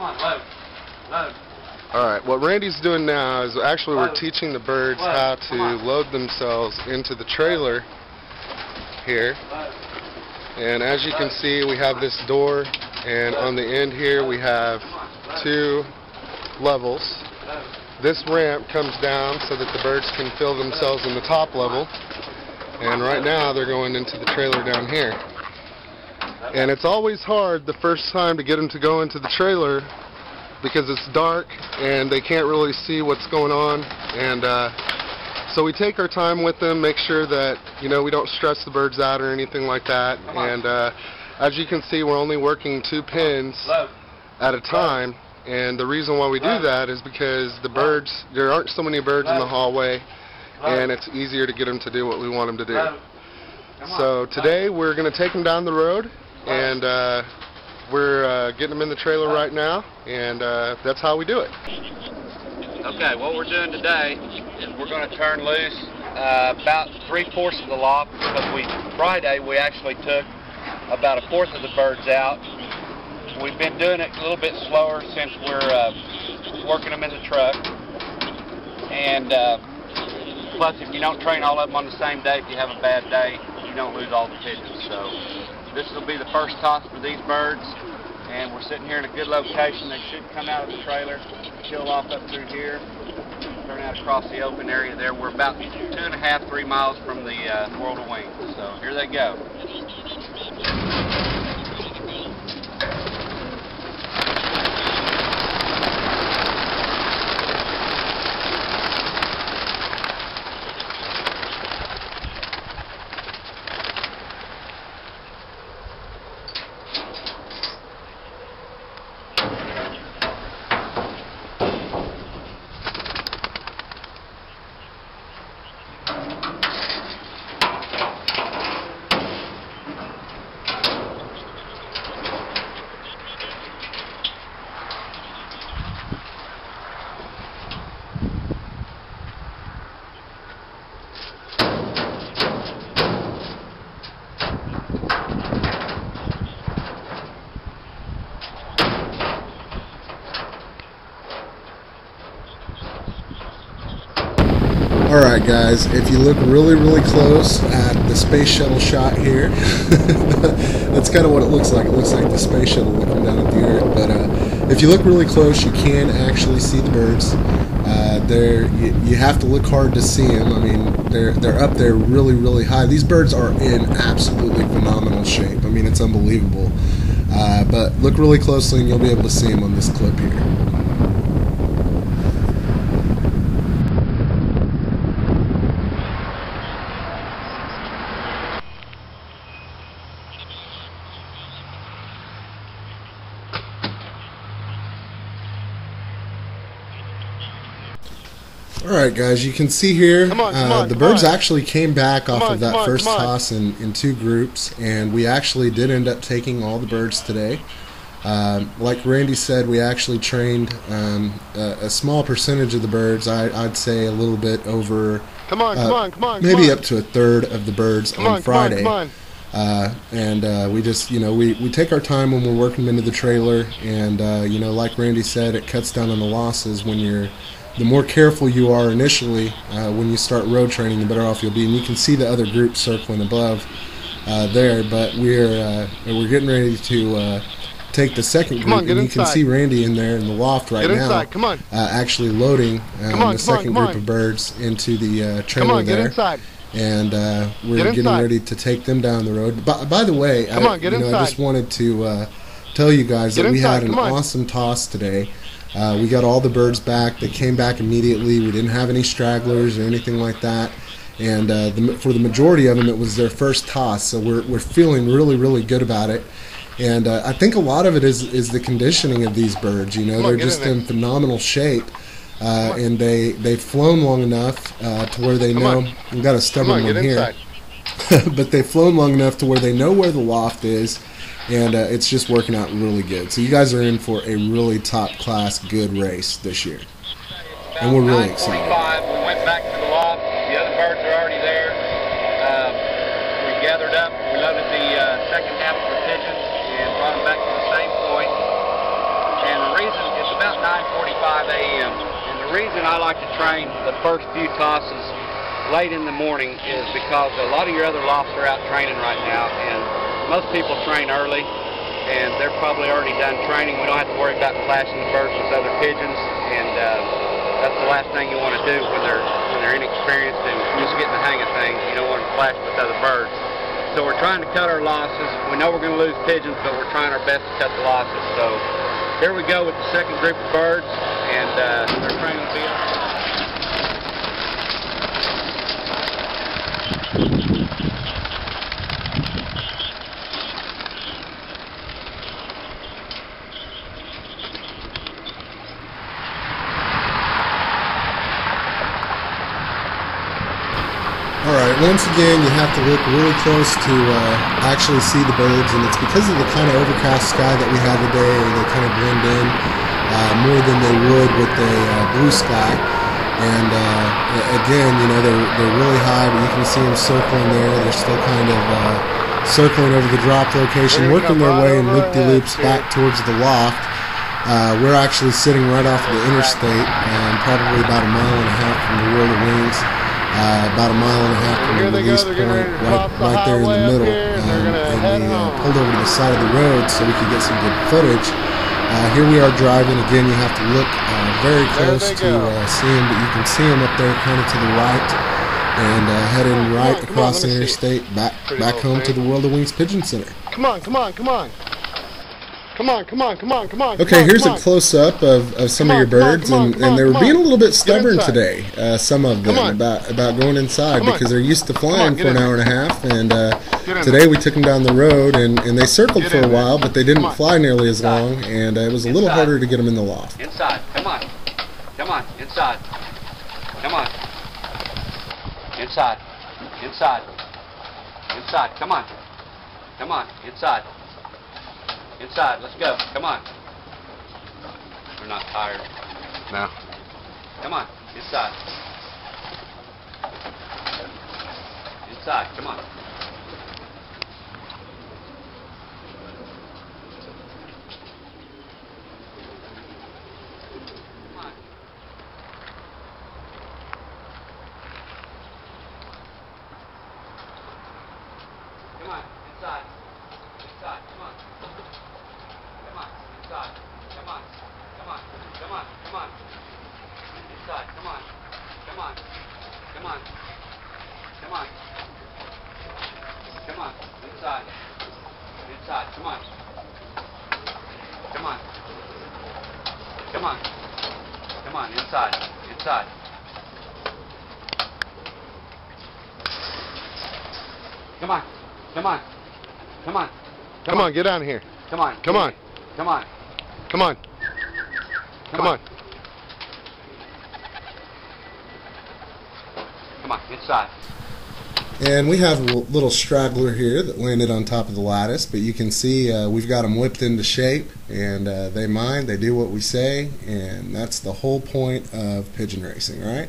on, load. Load. Alright, what Randy's doing now is actually we're teaching the birds how to load themselves into the trailer here. And as you can see, we have this door, and on the end here we have 2 levels. This ramp comes down so that the birds can fill themselves in the top level, and right now they're going into the trailer down here. And it's always hard the first time to get them to go into the trailer because it's dark and they can't really see what's going on, and so we take our time with them, make sure that, you know, we don't stress the birds out or anything like that. And as you can see, we're only working 2 pins at a time, and the reason why we do that is because the birds, there aren't so many birds in the hallway, and it's easier to get them to do what we want them to do. So today we're going to take them down the road, and we're getting them in the trailer right now, and that's how we do it. Okay, what we're doing today is we're going to turn loose about 3/4 of the loft, because Friday we actually took about 1/4 of the birds out. We've been doing it a little bit slower since we're working them in the truck, and plus if you don't train all of them on the same day, if you have a bad day, you don't lose all the pigeons. So this will be the first toss for these birds, and we're sitting here in a good location. They should come out of the trailer, chill off up through here, turn out across the open area there. We're about 2.5 to 3 miles from the World of Wings. So here they go. Alright guys, if you look really close at the space shuttle shot here, that's kind of what it looks like. It looks like the space shuttle looking down at the Earth. But if you look really close, you can actually see the birds. You have to look hard to see them. I mean, they're up there really high. These birds are in absolutely phenomenal shape. I mean, it's unbelievable. But look really closely and you'll be able to see them on this clip here. Alright guys, you can see here the birds actually came back off of that first toss in 2 groups, and we actually did end up taking all the birds today. Like Randy said, we actually trained a small percentage of the birds. I'd say a little bit over maybe up to 1/3 of the birds on Friday. And we just, you know, we take our time when we're working them into the trailer, and you know, like Randy said, it cuts down on the losses when the more careful you are initially when you start road training, the better off you'll be. And you can see the other group circling above there, but we're getting ready to take the second group, and you can see Randy in there in the loft right now, actually loading the second group of birds into the trailer there. And we're getting ready to take them down the road. By the way, I just wanted to tell you guys that we had an awesome toss today. We got all the birds back. They came back immediately. We didn't have any stragglers or anything like that. And for the majority of them, it was their first toss. So we're feeling really good about it. And I think a lot of it is the conditioning of these birds. You know, they're just in phenomenal shape. And they've flown long enough to where they know. We've got a stubborn one here. But they've flown long enough to where they know where the loft is. And it's just working out really good. So you guys are in for a really top-class good race this year. And we're really excited. We went back to the loft. The other birds are already there. We gathered up. We loaded the second half of the pigeons and brought them back to the same point. And the reason 9:45 a.m. And the reason I like to train the first few tosses late in the morning is because a lot of your other lofts are out training right now, and most people train early, and they're probably already done training. We don't have to worry about clashing the birds with other pigeons, and that's the last thing you want to do when they're inexperienced and just getting the hang of things. You don't want to clash with other birds. So we're trying to cut our losses. We know we're going to lose pigeons, but we're trying our best to cut the losses. So here we go with the second group of birds, and they're training to be up. Alright, once again you have to look really close to actually see the birds, and it's because of the kind of overcast sky that we have today. They kind of blend in more than they would with a blue sky. And again, you know, they're really high, but you can see them circling there. They're still kind of circling over the drop location, working their way in loop-de-loops back towards the loft. We're actually sitting right off of the interstate, probably about a mile and a half from the World of Wings. About a mile and a half from the release point, right there in the middle, and we pulled over to the side of the road so we could get some good footage. Here we are driving. Again, you have to look very close to see them, but you can see them up there kind of to the right, and heading right across the interstate back home to the World of Wings Pigeon Center. Come on, come on, come on. Come on, come on, come on, come on. Okay, here's a close-up of some of your birds, and they were being a little bit stubborn today, some of them, about going inside because they're used to flying for an hour and a half, and today we took them down the road, and they circled for a while, but they didn't fly nearly as long, and it was a little harder to get them in the loft. Inside, come on. Come on, inside. Come on. Inside. Inside. Inside, come on. Come on, inside. Inside, let's go. Come on. We're not tired. No. Come on, inside. Inside, come on. Come on. Come on, inside. Inside, come on. Come on, inside. Come on. Come on. Come on. Come on. Inside. Come on. Come on. Come on. Come on. Come on. Inside. Inside. Come on. Come on. Come on. Come on. Inside. Inside. Come on. Come on. Come on. Come on, get down here. Come on. Come on. Come on. Come on. Come on. Come on, inside. And we have a little straggler here that landed on top of the lattice, but you can see we've got them whipped into shape, and they mind, they do what we say, and that's the whole point of pigeon racing, right?